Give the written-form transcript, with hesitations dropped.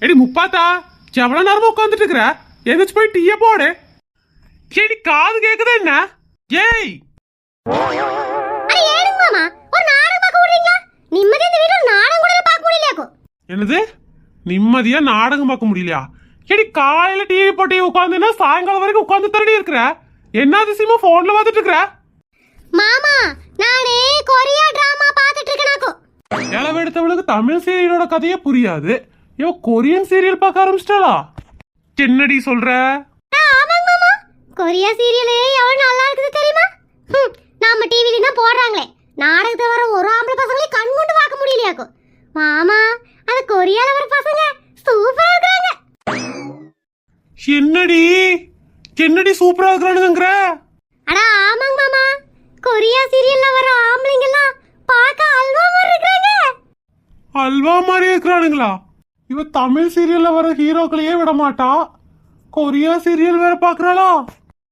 Eddy முப்பாத்தா எவ்வளவு நேரமா உட்காந்துட்டு இருக்கிற? எந்திரிச்சு போய் டீய போடு. செடி காது கேக்குது என்ன? ஏய் என்னது நிம்மதியா நாடகம் பார்க்க முடியலையா? எடி காலையில டிவி போட்டு உட்காந்துன்னா சாயங்காலம் வரைக்கும் உட்காந்து தரடி இருக்கிற. என்ன அதிசயமா போன்ல பார்த்துட்டு இருக்கிற? மாமா நானே கொரியா டிராமா பார்த்துட்டு இருக்கேனாக்கோ. இளவெடுத்தவளுக்கு தமிழ் சீரியலோட கதையே புரியாது. இவ கொரியன் சீரியல் பார்க்க ஆரம்பிச்சிட்டாளா? என்னடி சொல்ற? ஆமாங்க மாமா, கொரியா சீரியலே எவ்வளவு நல்லா இருக்குது தெரியுமா? நாம டிவில தான் போடுறாங்களே, நாடகத்தை வர ஒரு ஆம்பளை பசங்களே கண் கொண்டு பார்க்க முடியலையாக்கோ. மாமா அந்த கொரியால வர பசங்க சூப்பரா இருக்காங்க. என்னடி சூப்பரா இருக்கானுங்கற? அட ஆமாங்க மாமா, கொரியா சீரியல்ல வர ஆம்பளைங்க எல்லாம் பார்க்க அல்வா மாதிரி இருக்காங்க. அல்வா மாதிரி இருக்கானுங்களா? இவ தமிழ் சீரியல்ல வர ஹீரோக்களையே விட மாட்டா, கொரியா சீரியல் வேற பாக்குறாளா?